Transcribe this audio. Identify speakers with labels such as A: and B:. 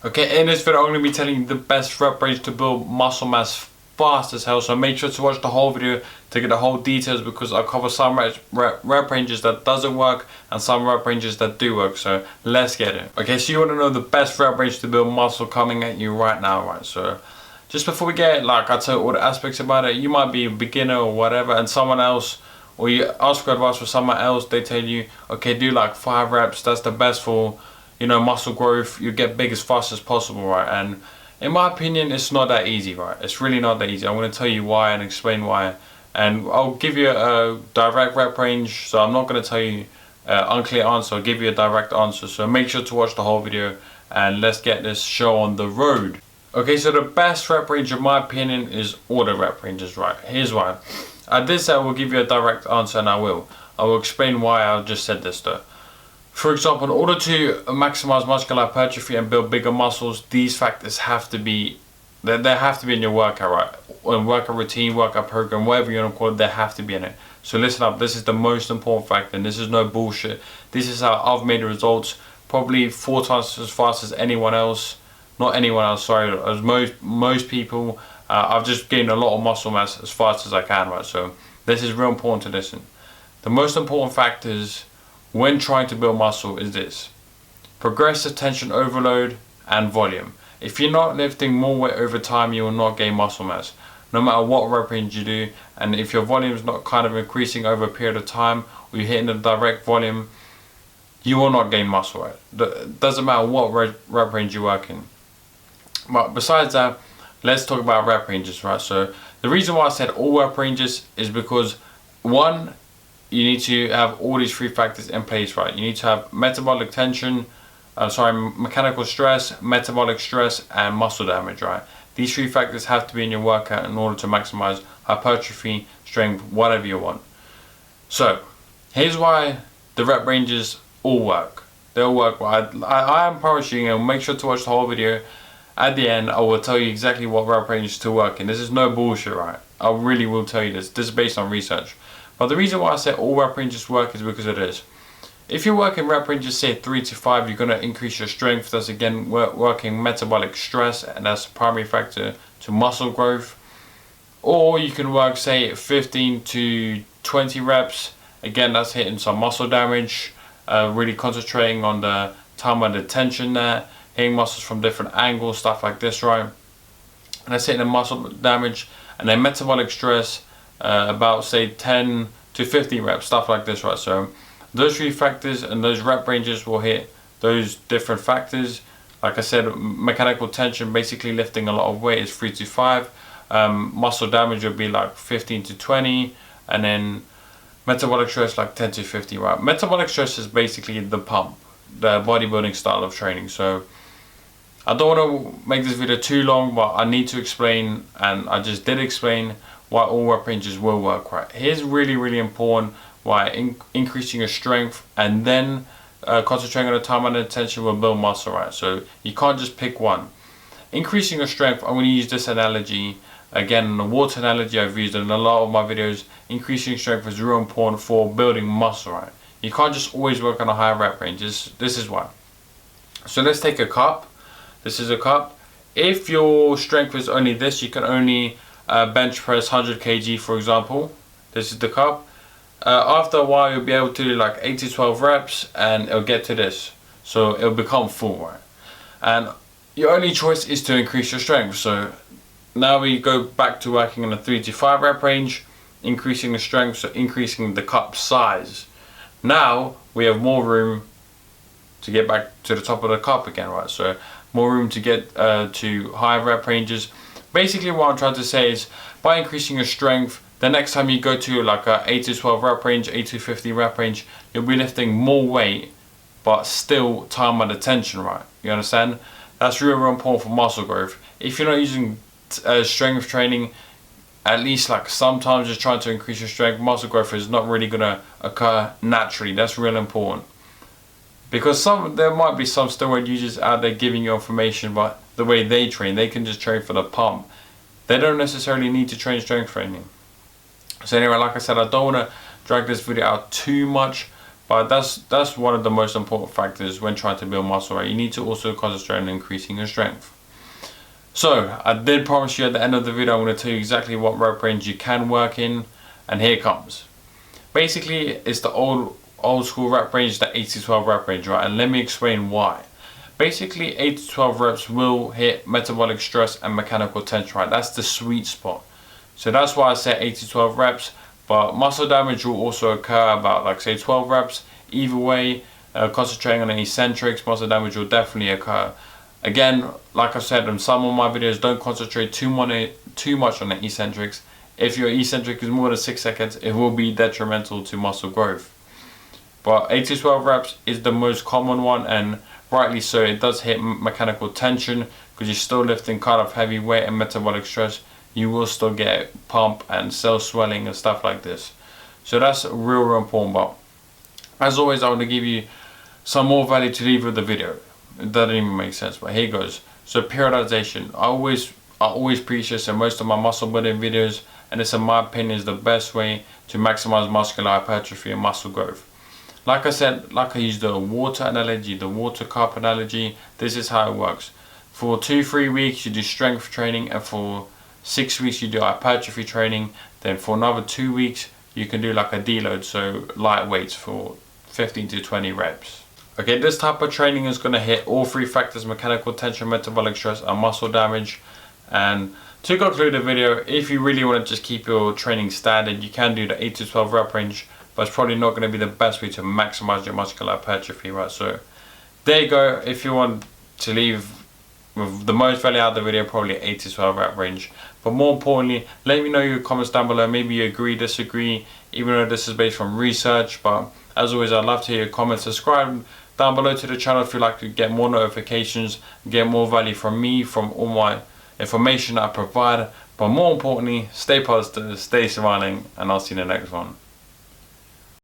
A: Okay, in this video I'm going to be telling you the best rep range to build muscle mass fast as hell, so make sure to watch the whole video to get the whole details, because I cover some rep ranges that doesn't work and some rep ranges that do work. So let's get it. Okay, so you want to know the best rep range to build muscle coming at you right now, right? So just before we get it, like I tell you all the aspects about it, you might be a beginner or whatever, and someone else, or you ask for advice for someone else, they tell you, okay, do like 5 reps, that's the best for, you know, muscle growth, you get big as fast as possible, right? And in my opinion, it's not that easy, right? It's really not that easy. I'm going to tell you why and explain why, and I'll give you a direct rep range, so I'm not going to tell you unclear answer. I'll give you a direct answer, so make sure to watch the whole video and let's get this show on the road. Okay, so the best rep range in my opinion is all the rep ranges, right? Here's why. I did say I will give you a direct answer, and I will explain why I just said this though. For example, in order to maximize muscular hypertrophy and build bigger muscles, these factors have to be, they have to be in your workout, right? Or workout routine, workout program, whatever you want to call it, they have to be in it. So listen up, this is the most important factor, and this is no bullshit. This is how I've made results, probably 4 times as fast as anyone else. Not anyone else, sorry, as most people. I've just gained a lot of muscle mass as fast as I can, right? So this is real important to listen. The most important factors when trying to build muscle is this: progressive tension overload and volume. If you're not lifting more weight over time, you will not gain muscle mass, no matter what rep range you do. And if your volume is not kind of increasing over a period of time, or you're hitting the direct volume, you will not gain muscle, right? It doesn't matter what rep range you work in. But besides that, let's talk about rep ranges, right? So the reason why I said all rep ranges is because, one, you need to have all these 3 factors in place, right? You need to have metabolic tension, mechanical stress, metabolic stress, and muscle damage, right? These 3 factors have to be in your workout in order to maximize hypertrophy, strength, whatever you want. So here's why the rep ranges all work. They'll work. I am promising you, and make sure to watch the whole video. At the end, I will tell you exactly what rep ranges to work in. This is no bullshit, right? I really will tell you this. This is based on research. But the reason why I say all rep ranges work is because it is. If you're working rep ranges, say 3 to 5, you're going to increase your strength. That's again working metabolic stress, and that's the primary factor to muscle growth. Or you can work, say, 15 to 20 reps. Again, that's hitting some muscle damage, really concentrating on the time under tension there, hitting muscles from different angles, stuff like this, right? And that's hitting the muscle damage. And then metabolic stress, about say 10 to 15 reps, stuff like this, right? So those 3 factors and those rep ranges will hit those different factors. Like I said, mechanical tension, basically lifting a lot of weight, is 3 to 5. Muscle damage will be like 15 to 20, and then metabolic stress like 10 to 50, right? Metabolic stress is basically the pump, the bodybuilding style of training. So I don't want to make this video too long, but I need to explain, and I just did explain, why all rep ranges will work, right? Here's really important why increasing your strength and then concentrating on the time and attention will build muscle, right? So you can't just pick one. Increasing your strength, I'm going to use this analogy again, the water analogy I've used in a lot of my videos. Increasing strength is real important for building muscle, right? You can't just always work on a higher rep range. This is why. So let's take a cup. This is a cup. If your strength is only this, you can only bench press 100 kg, for example. This is the cup. After a while, you'll be able to do like 8 to 12 reps, and it'll get to this. So it'll become full, right? And your only choice is to increase your strength. So now we go back to working in a 3 to 5 rep range, increasing the strength, so increasing the cup size. Now we have more room to get back to the top of the cup again, right? So more room to get to higher rep ranges. Basically what I'm trying to say is, by increasing your strength, the next time you go to like a 8 to 12 rep range, 8 to 50 rep range, you'll be lifting more weight, but still time under tension, right? You understand? That's really important for muscle growth. If you're not using strength training, at least like sometimes just trying to increase your strength, muscle growth is not really gonna occur naturally. That's real important. Because there might be some steroid users out there giving you information about the way they train. They can just train for the pump. They don't necessarily need to train strength training. So anyway, like I said, I don't want to drag this video out too much, but But that's one of the most important factors when trying to build muscle, right? You need to also concentrate on increasing your strength. So I did promise you at the end of the video I'm going to tell you exactly what rep range you can work in, and here it comes. Basically it's the old school rep range, the 8 to 12 rep range, right? And let me explain why. Basically 8 to 12 reps will hit metabolic stress and mechanical tension, right? That's the sweet spot. So that's why I say 8 to 12 reps, but muscle damage will also occur about, like, say 12 reps. Either way, concentrating on the eccentrics, muscle damage will definitely occur. Again, like I said in some of my videos, don't concentrate too much on the eccentrics. If your eccentric is more than 6 seconds, it will be detrimental to muscle growth. But 8 to 12 reps is the most common one, and rightly so. It does hit mechanical tension because you're still lifting kind of heavy weight and metabolic stress. You will still get pump and cell swelling and stuff like this. So that's real important. But as always, I want to give you some more value to leave with the video. It doesn't even make sense, but here goes. So periodization. I always preach this in most of my muscle building videos, and this in my opinion is the best way to maximize muscular hypertrophy and muscle growth. Like I said, like I used the water analogy, the water cup analogy, this is how it works. For 2-3 weeks you do strength training, and for 6 weeks you do hypertrophy training. Then for another 2 weeks you can do like a deload, so light weights for 15 to 20 reps. Okay, this type of training is going to hit all 3 factors: mechanical tension, metabolic stress and muscle damage. And to conclude the video, if you really want to just keep your training standard, you can do the 8 to 12 rep range, but it's probably not going to be the best way to maximize your muscular hypertrophy, right? So there you go. If you want to leave with the most value out of the video, probably 8 to 12 rep range. But more importantly, let me know your comments down below. Maybe you agree, disagree, even though this is based on research. But as always, I'd love to hear your comments. Subscribe down below to the channel if you'd like to get more notifications, get more value from me, from all my information I provide. But more importantly, stay positive, stay smiling, and I'll see you in the next one.